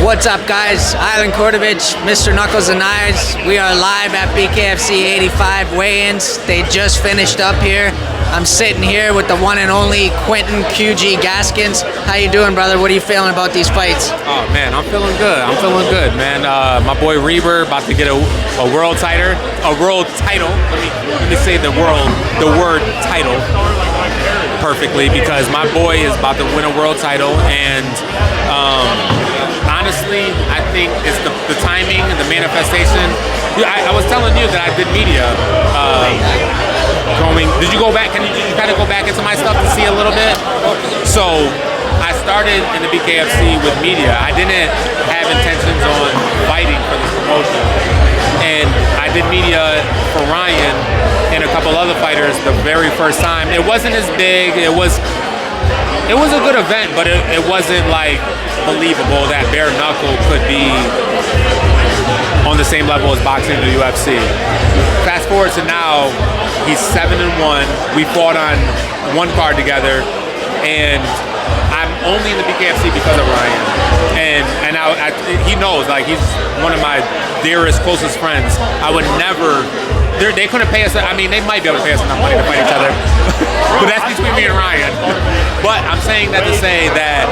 What's up, guys? Island Kordovich, Mr. Knuckles and Knives. We are live at Bkfc 85 weigh-ins. They just finished up here. I'm sitting here with the one and only Quentin QG Gaskins. How you doing, brother? What are you feeling about these fights? Oh man, I'm feeling good. Man. My boy Reber about to get a world title. Let me say the word title perfectly, because my boy is about to win a world title, and honestly, I think it's the timing and the manifestation. I was telling you that I did media. Did you go back? Did you kind of go back into my stuff to see a little bit? So I started in the Bkfc with media. I didn't have intentions on fighting for this promotion, and I did media for Ryan and a couple other fighters the very first time. It wasn't as big. It was a good event, but it wasn't like believable that bare knuckle could be on the same level as boxing in the UFC. Fast forward to now, he's 7-1. We fought on one card together, and I'm only in the Bkfc because of Ryan. And he knows, like, he's one of my dearest, closest friends. I would never. They couldn't pay us. I mean, they might be able to pay us enough money to fight each other, but that's between me and Ryan. But I'm saying that to say that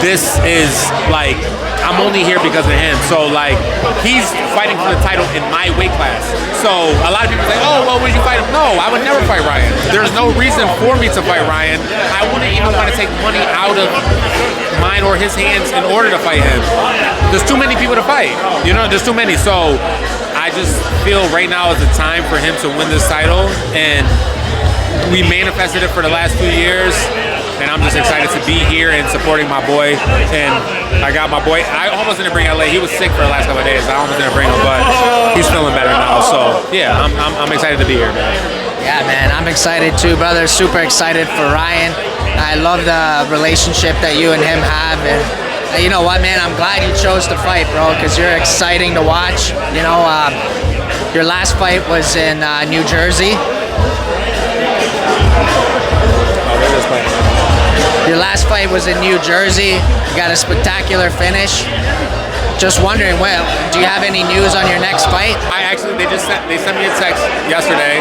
this is like, I'm only here because of him. So like, he's fighting for the title in my weight class. So a lot of people say, oh, well, would you fight him? No, I would never fight Ryan. There's no reason for me to fight Ryan. I wouldn't even want to take money out of mine or his hands in order to fight him. There's too many people to fight. You know, there's too many. So I just feel right now is the time for him to win this title, and we manifested it for the last 2 years, and I'm just excited to be here and supporting my boy. And I got my boy. I almost didn't bring LA. He was sick for the last couple of days. I almost didn't bring him, but he's feeling better now. So yeah, I'm excited to be here, man. Yeah, man, I'm excited too, brother. Super excited for Ryan. I love the relationship that you and him have, and you know what, man? I'm glad you chose to fight, bro, because you're exciting to watch. You know, your last fight was in New Jersey. Your last fight was in New Jersey. You got a spectacular finish. Just wondering, well, do you have any news on your next fight? They sent me a text yesterday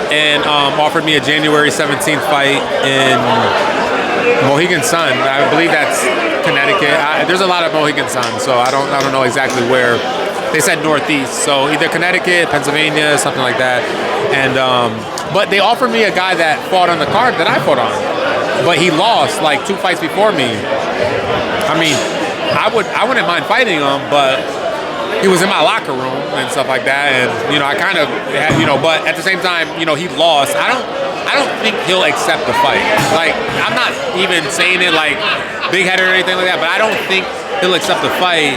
and offered me a January 17th fight in Mohegan Sun. I believe that's Connecticut. There's a lot of Mohegan Sun, so I don't know exactly where. They said Northeast, so either Connecticut, Pennsylvania, something like that. And but they offered me a guy that fought on the card that I fought on, but he lost like 2 fights before me. I mean, I wouldn't mind fighting him, but he was in my locker room and stuff like that, and you know, I kind of had, you know, but at the same time, you know, he lost. I don't think he'll accept the fight. Like, I'm not even saying it like big-headed or anything like that, but I don't think he'll accept the fight.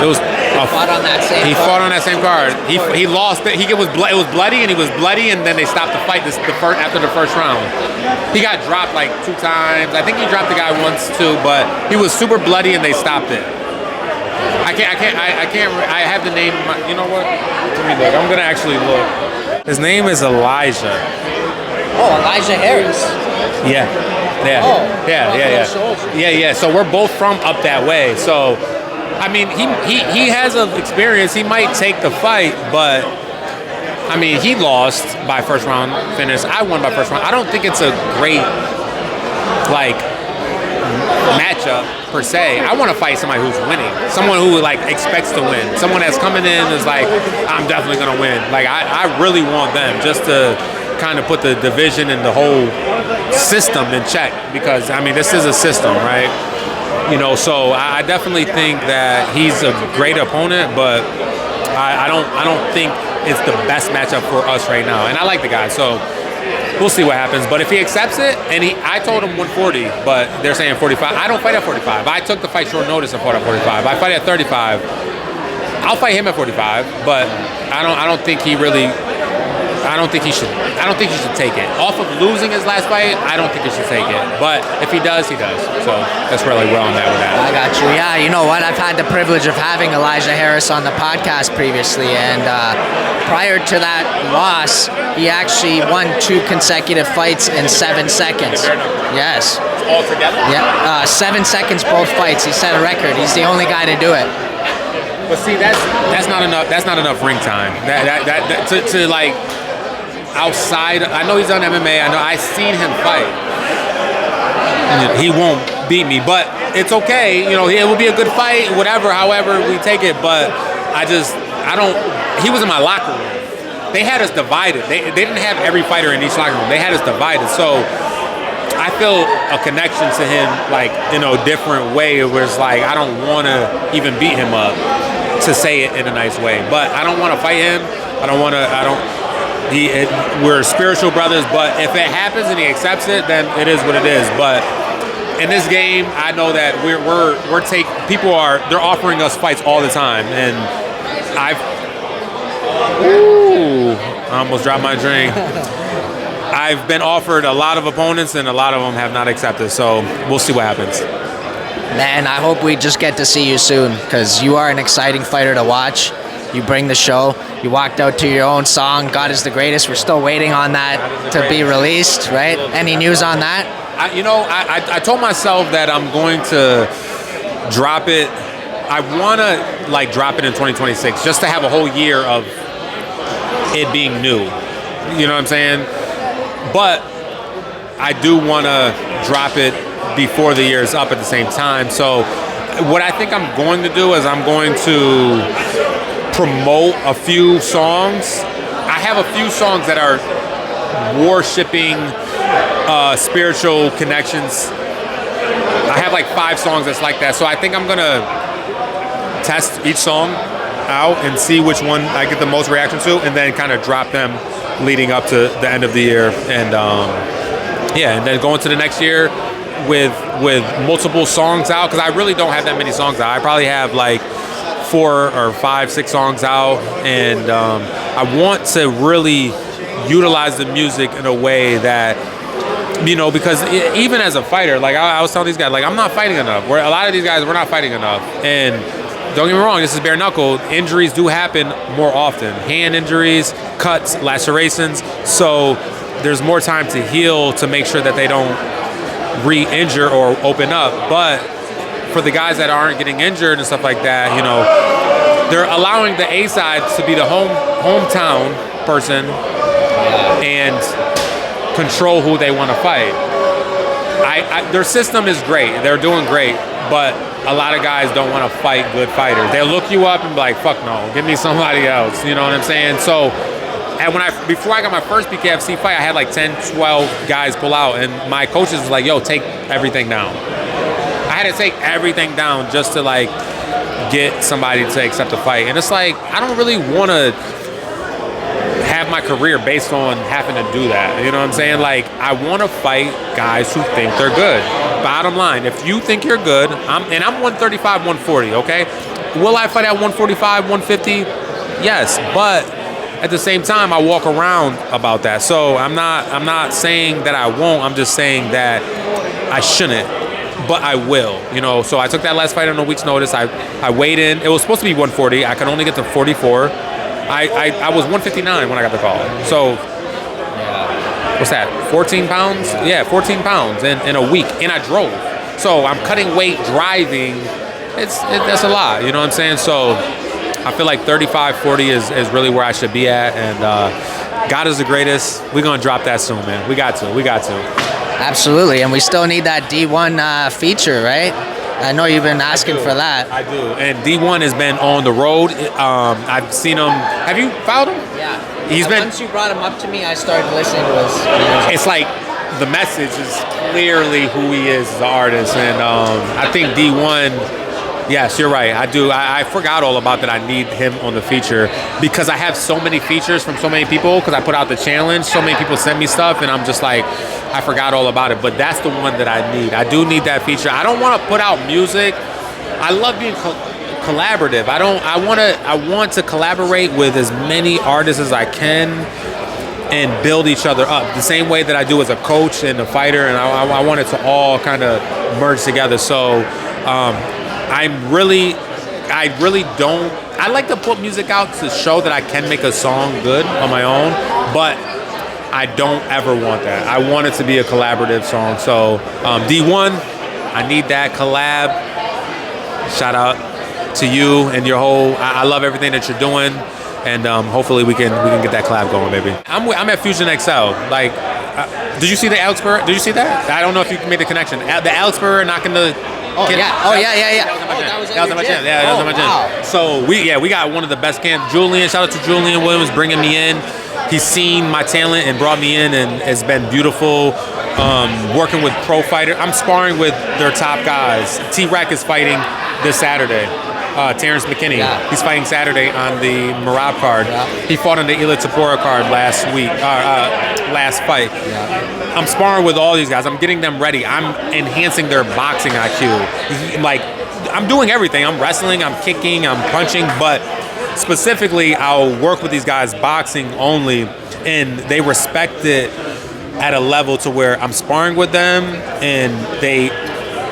It was fought on that same. He fought on that same card. He lost. It was bloody, and he was bloody, and then they stopped the fight after the first round. He got dropped like 2 times. I think he dropped the guy once too, but he was super bloody, and they stopped it. I have the name. You know what? Let me look. I'm gonna actually look. His name is Elijah. Oh, Elijah Harris. Yeah. Oh. Yeah. So we're both from up that way. So, I mean, he has an experience. He might take the fight, but I mean, he lost by first round finish. I won by first round. I don't think it's a great like matchup per se. I want to fight somebody who's winning, someone who like expects to win, someone that's coming in is like, I'm definitely gonna win. Like I really want them just to kind of put the division and the whole system in check, because I mean, this is a system, right? You know, so I definitely think that he's a great opponent, but I don't think it's the best matchup for us right now. And I like the guy, so we'll see what happens. But if he accepts it, and I told him 140, but they're saying 45. I don't fight at 45. I took the fight short notice and fought at 45. I fight at 35. I'll fight him at 45, but I don't think he really I don't think he should take it. Off of losing his last fight, I don't think he should take it. But if he does, he does. So that's really where I'm at with that. I got you. Yeah, you know what? I've had the privilege of having Elijah Harris on the podcast previously, and prior to that loss, he actually won 2 consecutive fights in 7 seconds. Yes. All together? Yeah, 7 seconds both fights. He set a record. He's the only guy to do it. But see, that's not enough. That's not enough ring time. That to like outside. I know he's done MMA. I know I've seen him fight. He won't beat me, but it's okay. You know, it will be a good fight. Whatever, however we take it. But I don't. He was in my locker room. They had us divided. They didn't have every fighter in each locker room. They had us divided. So I feel a connection to him, like, in a different way, where it's like I don't want to even beat him up, to say it in a nice way. But I don't want to fight him. We're spiritual brothers, but if it happens and he accepts it, then it is what it is. But in this game, I know that they're offering us fights all the time, and I almost dropped my drink. I've been offered a lot of opponents, and a lot of them have not accepted. So we'll see what happens. Man, I hope we just get to see you soon, because you are an exciting fighter to watch. You bring the show. You walked out to your own song, God is the Greatest. We're still waiting on that to be released, right? Any news on that? I told myself that I'm going to drop it. I want to drop it in 2026, just to have a whole year of it being new. You know what I'm saying? But I do want to drop it before the year is up at the same time. So what I think I'm going to do is I'm going to promote a few songs. I have a few songs that are worshipping spiritual connections. I have 5 songs that's like that. So I think I'm going to test each song out and see which one I get the most reaction to, and then kind of drop them leading up to the end of the year. And and then go into the next year with multiple songs out, because I really don't have that many songs out. I probably have 4 or 5, 6 songs out, and I want to really utilize the music in a way that, because even as a fighter, I was telling these guys, I'm not fighting enough. A lot of these guys, we're not fighting enough. And don't get me wrong, this is bare knuckle. Injuries do happen more often. Hand injuries, cuts, lacerations. So there's more time to heal, to make sure that they don't re-injure or open up. But for the guys that aren't getting injured and stuff like that, they're allowing the A side to be the hometown person and control who they want to fight. Their system is great. They're doing great, but a lot of guys don't want to fight good fighters. They'll look you up and be like, fuck no, give me somebody else. You know what I'm saying? So, and before I got my first Bkfc fight, I had 10, 12 guys pull out, and my coaches was like, yo, take everything down. I had to take everything down just to get somebody to accept the fight. And it's I don't really want to have my career based on having to do that. You know what I'm saying? I want to fight guys who think they're good. Bottom line, if you think you're good, I'm 135, 140, okay? Will I fight at 145, 150? Yes, but at the same time, I walk around about that. So I'm not saying that I won't. I'm just saying that I shouldn't, but I will. So I took that last fight on a week's notice. I weighed in. It was supposed to be 140. I could only get to 44. I was 159 when I got the call. So what's that? 14 pounds? Yeah, 14 pounds in a week, and I drove. So I'm cutting weight driving. That's a lot. You know what I'm saying? So I feel 35, 40 is really where I should be at, and God is the greatest. We're gonna drop that soon, man. We got to. Absolutely, and we still need that D1 feature, right? I know you've been asking for that. I do. And D1 has been on the road. I've seen him. Have you followed him? Yeah. He's been. Once you brought him up to me, I started listening to his music. It's the message is clearly who he is as an artist, and I think D1. Yes, you're right. I do. I forgot all about that. I need him on the feature because I have so many features from so many people because I put out the challenge. So many people send me stuff, and I'm just I forgot all about it. But that's the one that I need. I do need that feature. I don't want to put out music. I love being collaborative. I want to collaborate with as many artists as I can and build each other up the same way that I do as a coach and a fighter, and I want it to all kind of merge together. So I really don't. I like to put music out to show that I can make a song good on my own, but I don't ever want that. I want it to be a collaborative song. So D1, I need that collab. Shout out to you and your whole. I love everything that you're doing, and hopefully we can get that collab going, baby. I'm at Fusion XL. Like, did you see the Alex Burr? Did you see that? I don't know if you made the connection. The Alex Burr knocking the. Oh yeah! That was at my gym. Yeah, that was at my gym. Wow. So we got one of the best camps. Julian, shout out to Julian Williams bringing me in. He's seen my talent and brought me in, and it's been beautiful. Working with pro fighters. I'm sparring with their top guys. T-Rack is fighting this Saturday. Terrence McKinney. Yeah. He's fighting Saturday on the Marab card. Yeah. He fought on the Ila Tapora card last fight. Yeah. I'm sparring with all these guys. I'm getting them ready. I'm enhancing their boxing IQ. Like, I'm doing everything. I'm wrestling, I'm kicking, I'm punching, but specifically, I'll work with these guys boxing only, and they respect it at a level to where I'm sparring with them, and they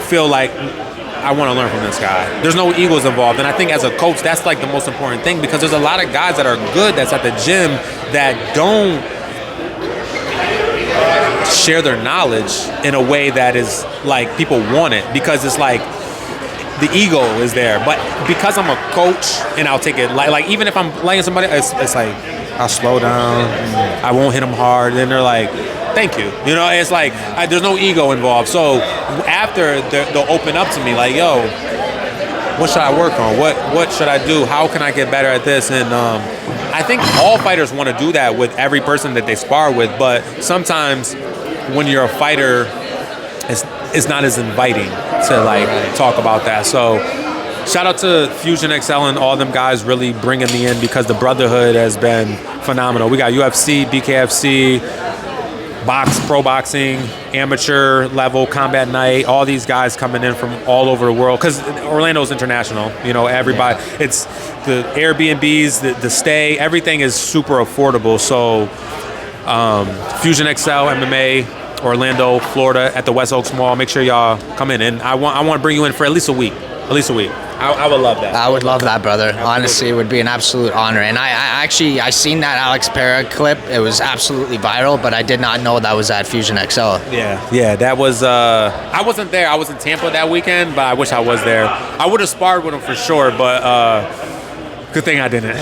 feel like I want to learn from this guy. There's no egos involved, and I think as a coach, that's like the most important thing, because there's a lot of guys that are good that's at the gym that don't share their knowledge in a way that is like people want it, because it's like the ego is there. But because I'm a coach and I'll take it like even if I'm laying somebody, it's like I'll slow down, I won't hit them hard, and they're like, thank you. You know, it's like there's no ego involved. So after they'll open up to me like, yo, what should I work on? What should I do? How can I get better at this? And I think all fighters want to do that with every person that they spar with, but sometimes when you're a fighter, it's not as inviting to like talk about that. So shout out to Fusion XL and all them guys really bringing me in, because the brotherhood has been phenomenal. We got UFC, Bkfc, pro boxing, amateur level, combat night, all these guys coming in from all over the world, because Orlando's international. You know, everybody, it's the Airbnbs, the stay, everything is super affordable. So Fusion XL MMA, Orlando, Florida, at the West Oaks Mall. Make sure y'all come in, and I want to bring you in for at least a week. I would love that. I would love that, brother. Absolutely. Honestly, it would be an absolute honor. And I seen that Alex Pereira clip. It was absolutely viral, but I did not know that was at Fusion XL. Yeah, that was. I wasn't there. I was in Tampa that weekend, but I wish I was there. I would have sparred with him for sure, but good thing I didn't.